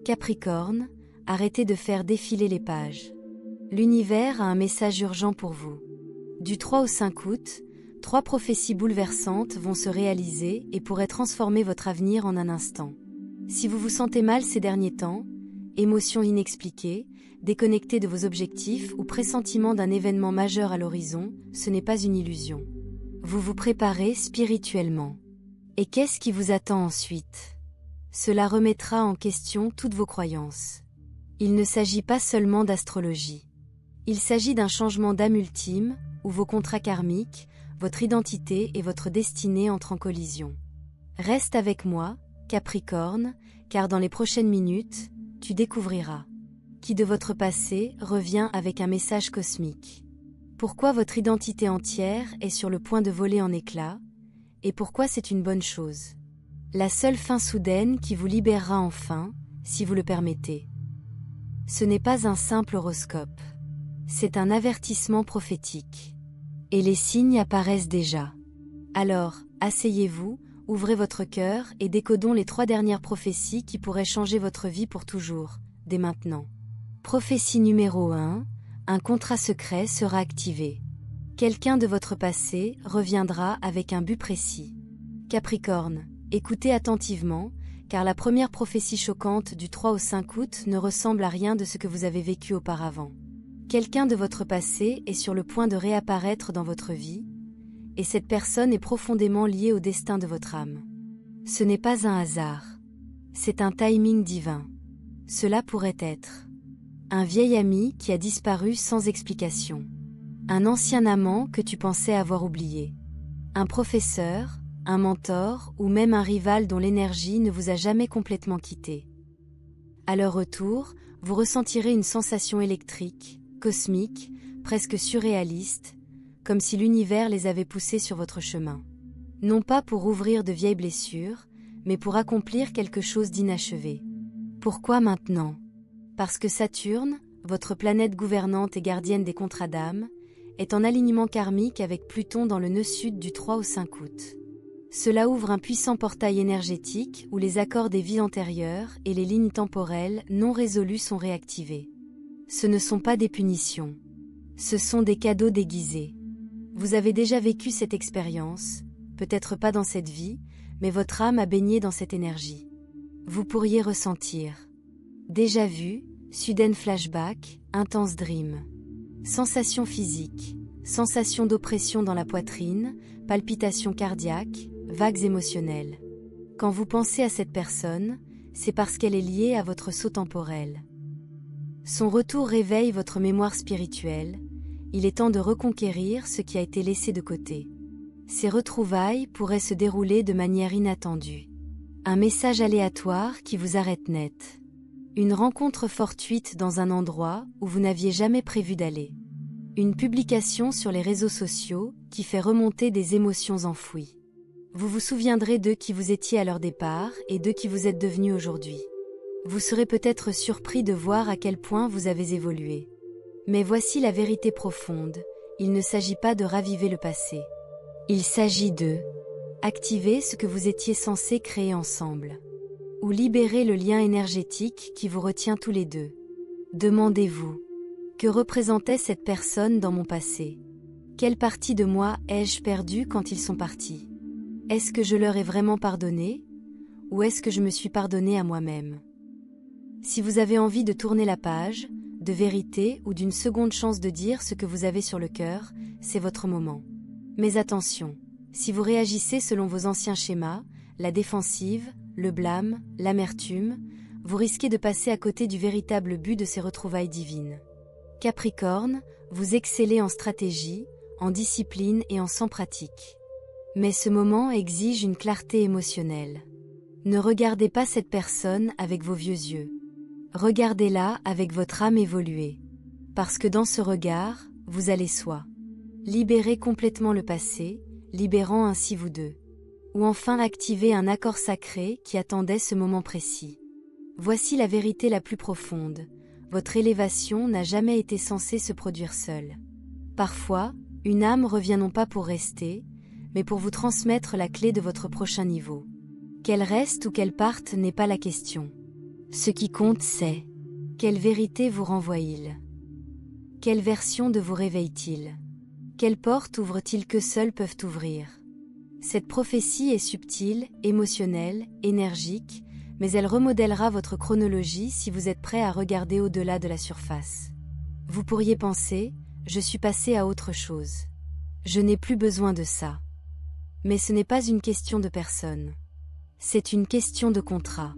Capricorne, arrêtez de faire défiler les pages. L'univers a un message urgent pour vous. Du 3 au 5 août, 3 prophéties bouleversantes vont se réaliser et pourraient transformer votre avenir en un instant. Si vous vous sentez mal ces derniers temps, émotions inexpliquées, déconnecté de vos objectifs ou pressentiment d'un événement majeur à l'horizon, ce n'est pas une illusion. Vous vous préparez spirituellement. Et qu'est-ce qui vous attend ensuite? Cela remettra en question toutes vos croyances. Il ne s'agit pas seulement d'astrologie. Il s'agit d'un changement d'âme ultime, où vos contrats karmiques, votre identité et votre destinée entrent en collision. Reste avec moi, Capricorne, car dans les prochaines minutes, tu découvriras qui de votre passé revient avec un message cosmique. Pourquoi votre identité entière est sur le point de voler en éclats, et pourquoi c'est une bonne chose. La seule fin soudaine qui vous libérera enfin, si vous le permettez. Ce n'est pas un simple horoscope. C'est un avertissement prophétique. Et les signes apparaissent déjà. Alors, asseyez-vous, ouvrez votre cœur et décodons les 3 dernières prophéties qui pourraient changer votre vie pour toujours, dès maintenant. Prophétie numéro 1, un contrat secret sera activé. Quelqu'un de votre passé reviendra avec un but précis. Capricorne, écoutez attentivement, car la première prophétie choquante du 3 au 5 août ne ressemble à rien de ce que vous avez vécu auparavant. Quelqu'un de votre passé est sur le point de réapparaître dans votre vie, et cette personne est profondément liée au destin de votre âme. Ce n'est pas un hasard. C'est un timing divin. Cela pourrait être un vieil ami qui a disparu sans explication. Un ancien amant que tu pensais avoir oublié. Un professeur, un mentor ou même un rival dont l'énergie ne vous a jamais complètement quitté. À leur retour, vous ressentirez une sensation électrique, cosmique, presque surréaliste, comme si l'univers les avait poussés sur votre chemin. Non pas pour ouvrir de vieilles blessures, mais pour accomplir quelque chose d'inachevé. Pourquoi maintenant? Parce que Saturne, votre planète gouvernante et gardienne des contrats d'âme, est en alignement karmique avec Pluton dans le nœud sud du 3 au 5 août. Cela ouvre un puissant portail énergétique où les accords des vies antérieures et les lignes temporelles non résolues sont réactivés. Ce ne sont pas des punitions. Ce sont des cadeaux déguisés. Vous avez déjà vécu cette expérience, peut-être pas dans cette vie, mais votre âme a baigné dans cette énergie. Vous pourriez ressentir déjà vu, soudain flashback, intense dream. Sensations physiques, sensations d'oppression dans la poitrine, palpitations cardiaques, vagues émotionnelles. Quand vous pensez à cette personne, c'est parce qu'elle est liée à votre saut temporel. Son retour réveille votre mémoire spirituelle, il est temps de reconquérir ce qui a été laissé de côté. Ces retrouvailles pourraient se dérouler de manière inattendue. Un message aléatoire qui vous arrête net. Une rencontre fortuite dans un endroit où vous n'aviez jamais prévu d'aller. Une publication sur les réseaux sociaux qui fait remonter des émotions enfouies. Vous vous souviendrez d'eux qui vous étiez à leur départ et d'eux qui vous êtes devenus aujourd'hui. Vous serez peut-être surpris de voir à quel point vous avez évolué. Mais voici la vérité profonde, il ne s'agit pas de raviver le passé. Il s'agit de activer ce que vous étiez censés créer ensemble. Ou libérer le lien énergétique qui vous retient tous les deux. Demandez-vous, que représentait cette personne dans mon passé? Quelle partie de moi ai-je perdue quand ils sont partis? Est-ce que je leur ai vraiment pardonné? Ou est-ce que je me suis pardonné à moi-même? Si vous avez envie de tourner la page, de vérité ou d'une seconde chance de dire ce que vous avez sur le cœur, c'est votre moment. Mais attention, si vous réagissez selon vos anciens schémas, la défensive, le blâme, l'amertume, vous risquez de passer à côté du véritable but de ces retrouvailles divines. Capricorne, vous excellez en stratégie, en discipline et en sang pratique. Mais ce moment exige une clarté émotionnelle. Ne regardez pas cette personne avec vos vieux yeux. Regardez-la avec votre âme évoluée. Parce que dans ce regard, vous allez soit libérer complètement le passé, libérant ainsi vous deux. Ou enfin activer un accord sacré qui attendait ce moment précis. Voici la vérité la plus profonde. Votre élévation n'a jamais été censée se produire seule. Parfois, une âme revient non pas pour rester, mais pour vous transmettre la clé de votre prochain niveau. Qu'elle reste ou qu'elle parte n'est pas la question. Ce qui compte c'est quelle vérité vous renvoie-t-il? Quelle version de vous réveille-t-il? Quelle porte ouvre-t-il que seuls peuvent ouvrir? Cette prophétie est subtile, émotionnelle, énergique, mais elle remodèlera votre chronologie si vous êtes prêt à regarder au-delà de la surface. Vous pourriez penser, je suis passé à autre chose. Je n'ai plus besoin de ça. Mais ce n'est pas une question de personne. C'est une question de contrat.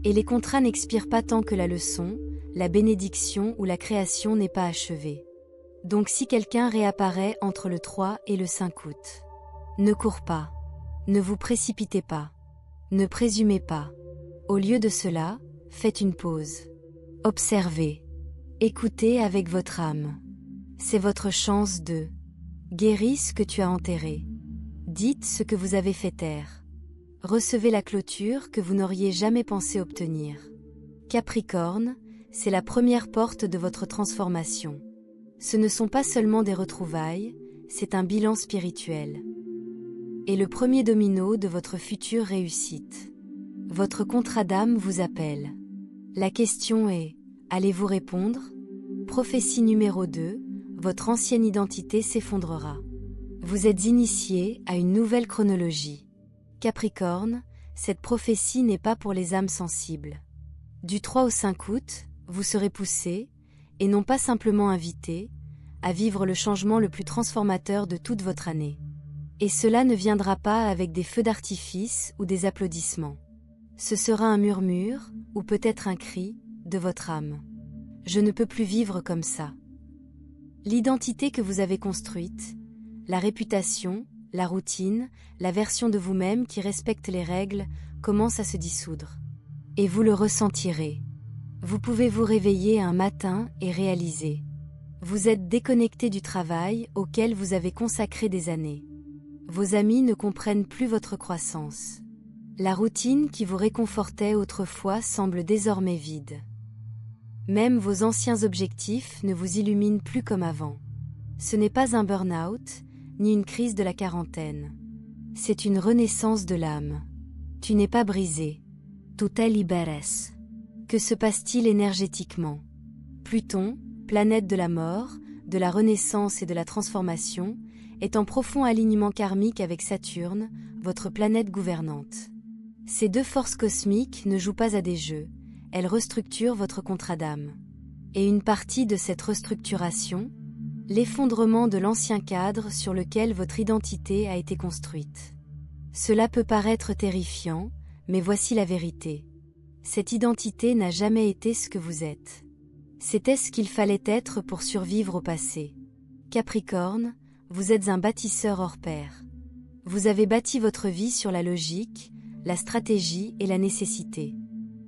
Et les contrats n'expirent pas tant que la leçon, la bénédiction ou la création n'est pas achevée. Donc si quelqu'un réapparaît entre le 3 et le 5 août, ne cours pas. Ne vous précipitez pas. Ne présumez pas. Au lieu de cela, faites une pause. Observez. Écoutez avec votre âme. C'est votre chance de guérir ce que tu as enterré. Dites ce que vous avez fait taire. Recevez la clôture que vous n'auriez jamais pensé obtenir. Capricorne, c'est la première porte de votre transformation. Ce ne sont pas seulement des retrouvailles, c'est un bilan spirituel. Et le premier domino de votre future réussite. Votre contrat d'âme vous appelle. La question est, allez-vous répondre? Prophétie numéro 2, votre ancienne identité s'effondrera. Vous êtes initié à une nouvelle chronologie. Capricorne, cette prophétie n'est pas pour les âmes sensibles. Du 3 au 5 août, vous serez poussé, et non pas simplement invité, à vivre le changement le plus transformateur de toute votre année. Et cela ne viendra pas avec des feux d'artifice ou des applaudissements. Ce sera un murmure, ou peut-être un cri, de votre âme. Je ne peux plus vivre comme ça. L'identité que vous avez construite, la réputation, la routine, la version de vous-même qui respecte les règles, commence à se dissoudre. Et vous le ressentirez. Vous pouvez vous réveiller un matin et réaliser. Vous êtes déconnecté du travail auquel vous avez consacré des années. Vos amis ne comprennent plus votre croissance. La routine qui vous réconfortait autrefois semble désormais vide. Même vos anciens objectifs ne vous illuminent plus comme avant. Ce n'est pas un burn-out, ni une crise de la quarantaine. C'est une renaissance de l'âme. Tu n'es pas brisé. Tu te liberes. Que se passe-t-il énergétiquement? Pluton, planète de la mort, de la renaissance et de la transformation, est en profond alignement karmique avec Saturne, votre planète gouvernante. Ces deux forces cosmiques ne jouent pas à des jeux, elles restructurent votre contrat d'âme. Et une partie de cette restructuration, l'effondrement de l'ancien cadre sur lequel votre identité a été construite. Cela peut paraître terrifiant, mais voici la vérité. Cette identité n'a jamais été ce que vous êtes. C'était ce qu'il fallait être pour survivre au passé. Capricorne, vous êtes un bâtisseur hors pair. Vous avez bâti votre vie sur la logique, la stratégie et la nécessité.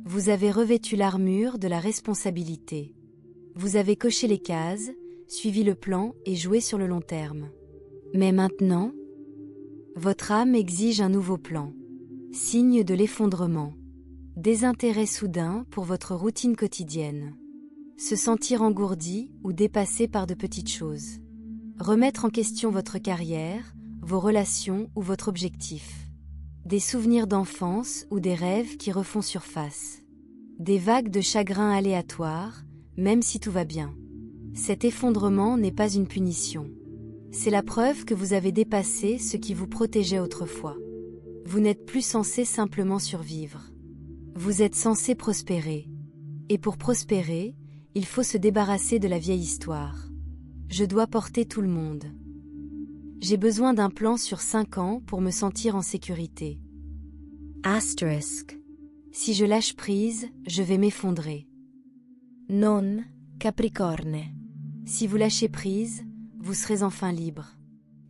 Vous avez revêtu l'armure de la responsabilité. Vous avez coché les cases, suivi le plan et joué sur le long terme. Mais maintenant, votre âme exige un nouveau plan. Signe de l'effondrement. Désintérêt soudain pour votre routine quotidienne. Se sentir engourdi ou dépassé par de petites choses. Remettre en question votre carrière, vos relations ou votre objectif. Des souvenirs d'enfance ou des rêves qui refont surface. Des vagues de chagrin aléatoires, même si tout va bien. Cet effondrement n'est pas une punition. C'est la preuve que vous avez dépassé ce qui vous protégeait autrefois. Vous n'êtes plus censé simplement survivre. Vous êtes censé prospérer. Et pour prospérer, il faut se débarrasser de la vieille histoire. Je dois porter tout le monde. J'ai besoin d'un plan sur 5 ans pour me sentir en sécurité. Asterisk. Si je lâche prise, je vais m'effondrer. Non, Capricorne. Si vous lâchez prise, vous serez enfin libre.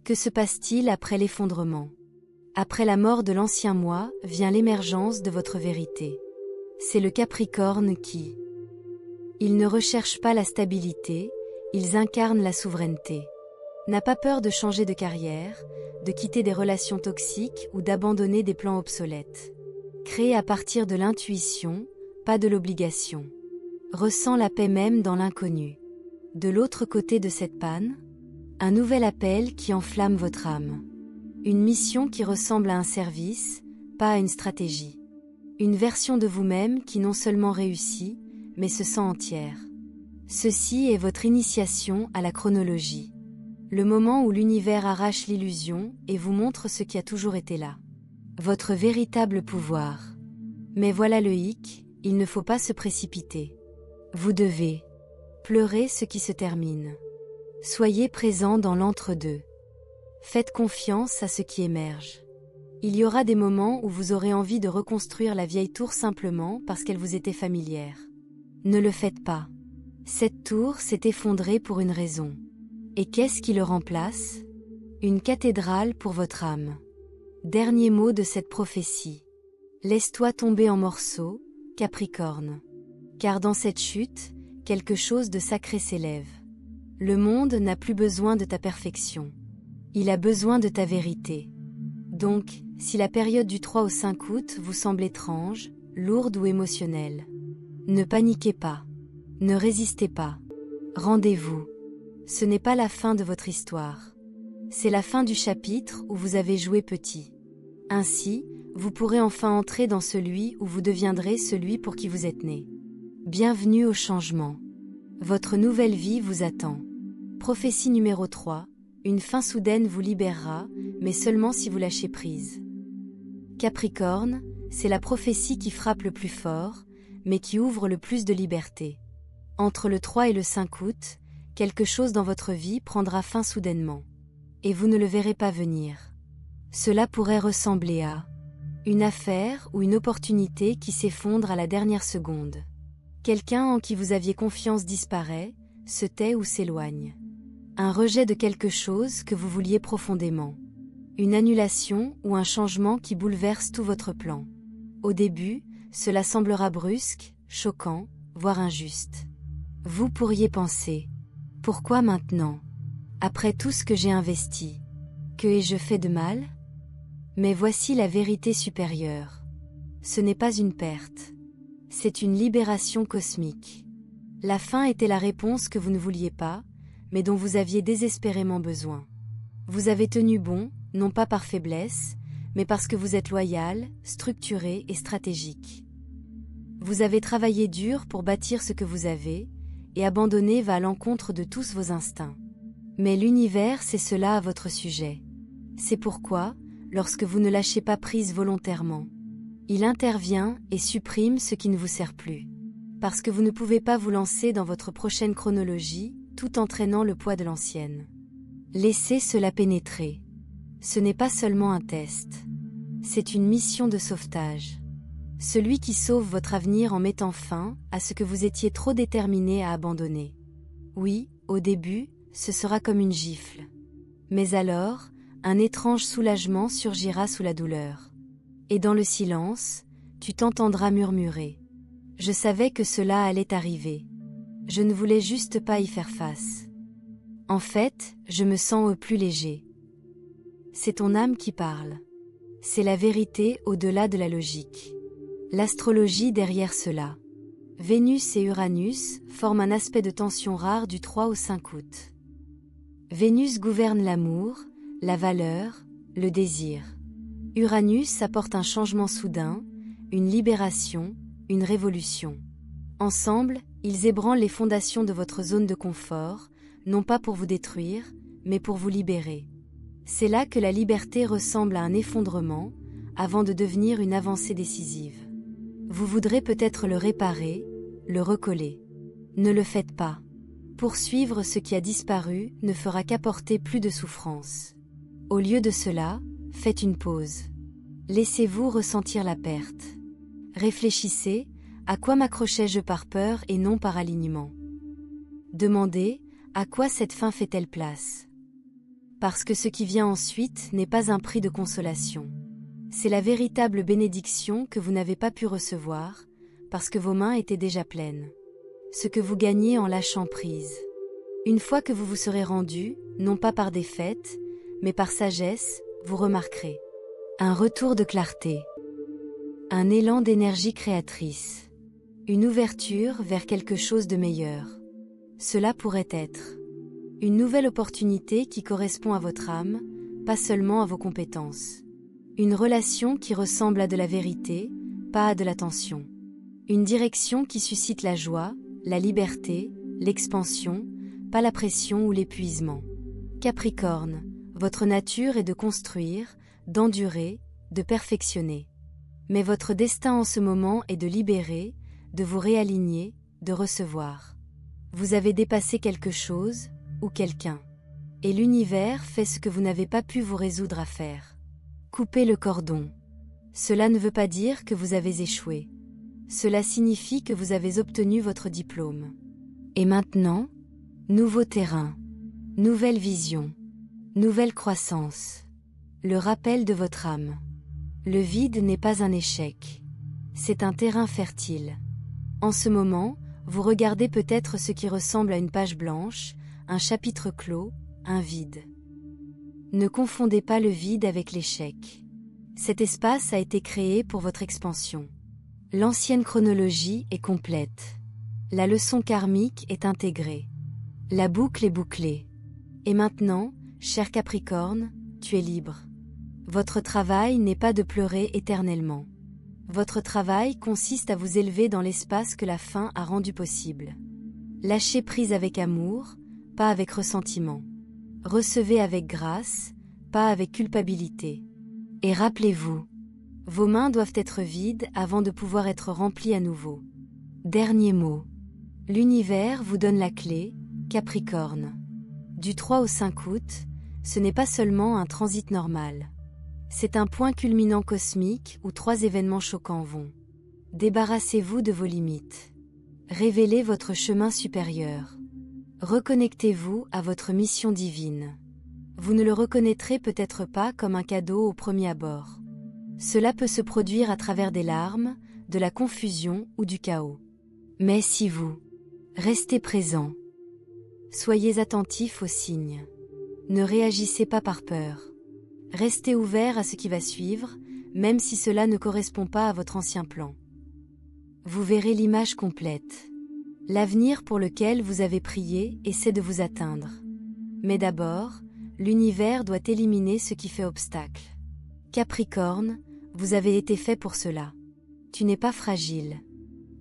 Que se passe-t-il après l'effondrement? Après la mort de l'ancien moi, vient l'émergence de votre vérité. C'est le Capricorne qui... Ils ne recherchent pas la stabilité, ils incarnent la souveraineté. N'a pas peur de changer de carrière, de quitter des relations toxiques ou d'abandonner des plans obsolètes. Créé à partir de l'intuition, pas de l'obligation. Ressent la paix même dans l'inconnu. De l'autre côté de cette panne, un nouvel appel qui enflamme votre âme. Une mission qui ressemble à un service, pas à une stratégie. Une version de vous-même qui non seulement réussit, mais se sent entière. Ceci est votre initiation à la chronologie. Le moment où l'univers arrache l'illusion et vous montre ce qui a toujours été là. Votre véritable pouvoir. Mais voilà le hic, il ne faut pas se précipiter. Vous devez pleurer ce qui se termine. Soyez présent dans l'entre-deux. Faites confiance à ce qui émerge. Il y aura des moments où vous aurez envie de reconstruire la vieille tour simplement parce qu'elle vous était familière. Ne le faites pas. Cette tour s'est effondrée pour une raison. Et qu'est-ce qui le remplace? Une cathédrale pour votre âme. Dernier mot de cette prophétie. Laisse-toi tomber en morceaux, Capricorne. Car dans cette chute, quelque chose de sacré s'élève. Le monde n'a plus besoin de ta perfection. Il a besoin de ta vérité. Donc, si la période du 3 au 5 août vous semble étrange, lourde ou émotionnelle, ne paniquez pas. Ne résistez pas. Rendez-vous. Ce n'est pas la fin de votre histoire. C'est la fin du chapitre où vous avez joué petit. Ainsi, vous pourrez enfin entrer dans celui où vous deviendrez celui pour qui vous êtes né. Bienvenue au changement. Votre nouvelle vie vous attend. Prophétie numéro 3. Une fin soudaine vous libérera, mais seulement si vous lâchez prise. Capricorne, c'est la prophétie qui frappe le plus fort, mais qui ouvre le plus de liberté. Entre le 3 et le 5 août, quelque chose dans votre vie prendra fin soudainement. Et vous ne le verrez pas venir. Cela pourrait ressembler à une affaire ou une opportunité qui s'effondre à la dernière seconde. Quelqu'un en qui vous aviez confiance disparaît, se tait ou s'éloigne. Un rejet de quelque chose que vous vouliez profondément. Une annulation ou un changement qui bouleverse tout votre plan. Au début, cela semblera brusque, choquant, voire injuste. Vous pourriez penser, pourquoi maintenant? Après tout ce que j'ai investi, que ai-je fait de mal? Mais voici la vérité supérieure. Ce n'est pas une perte. C'est une libération cosmique. La fin était la réponse que vous ne vouliez pas, mais dont vous aviez désespérément besoin. Vous avez tenu bon, non pas par faiblesse, mais parce que vous êtes loyal, structuré et stratégique. Vous avez travaillé dur pour bâtir ce que vous avez, et abandonner va à l'encontre de tous vos instincts. Mais l'univers sait cela à votre sujet. C'est pourquoi, lorsque vous ne lâchez pas prise volontairement, il intervient et supprime ce qui ne vous sert plus. Parce que vous ne pouvez pas vous lancer dans votre prochaine chronologie, tout en traînant le poids de l'ancienne. Laissez cela pénétrer. Ce n'est pas seulement un test. C'est une mission de sauvetage. Celui qui sauve votre avenir en mettant fin à ce que vous étiez trop déterminé à abandonner. Oui, au début, ce sera comme une gifle. Mais alors, un étrange soulagement surgira sous la douleur. Et dans le silence, tu t'entendras murmurer. Je savais que cela allait arriver. Je ne voulais juste pas y faire face. En fait, je me sens plus léger. C'est ton âme qui parle. C'est la vérité au-delà de la logique. L'astrologie derrière cela. Vénus et Uranus forment un aspect de tension rare du 3 au 5 août. Vénus gouverne l'amour, la valeur, le désir. Uranus apporte un changement soudain, une libération, une révolution. Ensemble, ils ébranlent les fondations de votre zone de confort, non pas pour vous détruire, mais pour vous libérer. C'est là que la liberté ressemble à un effondrement, avant de devenir une avancée décisive. Vous voudrez peut-être le réparer, le recoller. Ne le faites pas. Poursuivre ce qui a disparu ne fera qu'apporter plus de souffrance. Au lieu de cela, faites une pause. Laissez-vous ressentir la perte. Réfléchissez, à quoi m'accrochais-je par peur et non par alignement? Demandez, à quoi cette fin fait-elle place? Parce que ce qui vient ensuite n'est pas un prix de consolation. C'est la véritable bénédiction que vous n'avez pas pu recevoir, parce que vos mains étaient déjà pleines. Ce que vous gagnez en lâchant prise. Une fois que vous vous serez rendu, non pas par défaite, mais par sagesse, vous remarquerez un retour de clarté, un élan d'énergie créatrice, une ouverture vers quelque chose de meilleur. Cela pourrait être une nouvelle opportunité qui correspond à votre âme, pas seulement à vos compétences. Une relation qui ressemble à de la vérité, pas à de la tension. Une direction qui suscite la joie, la liberté, l'expansion, pas la pression ou l'épuisement. Capricorne, votre nature est de construire, d'endurer, de perfectionner. Mais votre destin en ce moment est de libérer, de vous réaligner, de recevoir. Vous avez dépassé quelque chose, ou quelqu'un. Et l'univers fait ce que vous n'avez pas pu vous résoudre à faire. Coupez le cordon. Cela ne veut pas dire que vous avez échoué. Cela signifie que vous avez obtenu votre diplôme. Et maintenant, nouveau terrain, nouvelle vision, nouvelle croissance. Le rappel de votre âme. Le vide n'est pas un échec. C'est un terrain fertile. En ce moment, vous regardez peut-être ce qui ressemble à une page blanche, un chapitre clos, un vide. Ne confondez pas le vide avec l'échec. Cet espace a été créé pour votre expansion. L'ancienne chronologie est complète. La leçon karmique est intégrée. La boucle est bouclée. Et maintenant, cher Capricorne, tu es libre. Votre travail n'est pas de pleurer éternellement. Votre travail consiste à vous élever dans l'espace que la fin a rendu possible. Lâchez prise avec amour, pas avec ressentiment. Recevez avec grâce, pas avec culpabilité. Et rappelez-vous, vos mains doivent être vides avant de pouvoir être remplies à nouveau. Dernier mot. L'univers vous donne la clé, Capricorne. Du 3 au 5 août, ce n'est pas seulement un transit normal. C'est un point culminant cosmique où 3 événements choquants vont. Débarrassez-vous de vos limites. Révélez votre chemin supérieur. Reconnectez-vous à votre mission divine. Vous ne le reconnaîtrez peut-être pas comme un cadeau au premier abord. Cela peut se produire à travers des larmes, de la confusion ou du chaos. Mais si vous restez présent, soyez attentif aux signes. Ne réagissez pas par peur. Restez ouvert à ce qui va suivre, même si cela ne correspond pas à votre ancien plan. Vous verrez l'image complète. L'avenir pour lequel vous avez prié essaie de vous atteindre. Mais d'abord, l'univers doit éliminer ce qui fait obstacle. Capricorne, vous avez été fait pour cela. Tu n'es pas fragile.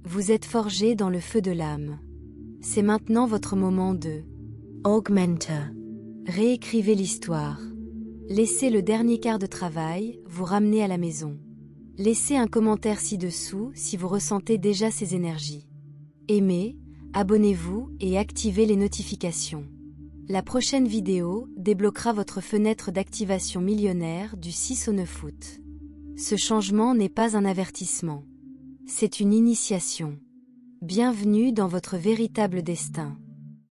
Vous êtes forgé dans le feu de l'âme. C'est maintenant votre moment de Augmenter. Réécrivez l'histoire. Laissez le dernier quart de travail vous ramener à la maison. Laissez un commentaire ci-dessous si vous ressentez déjà ces énergies. Aimez, abonnez-vous et activez les notifications. La prochaine vidéo débloquera votre fenêtre d'activation millionnaire du 6 au 9 août. Ce changement n'est pas un avertissement. C'est une initiation. Bienvenue dans votre véritable destin.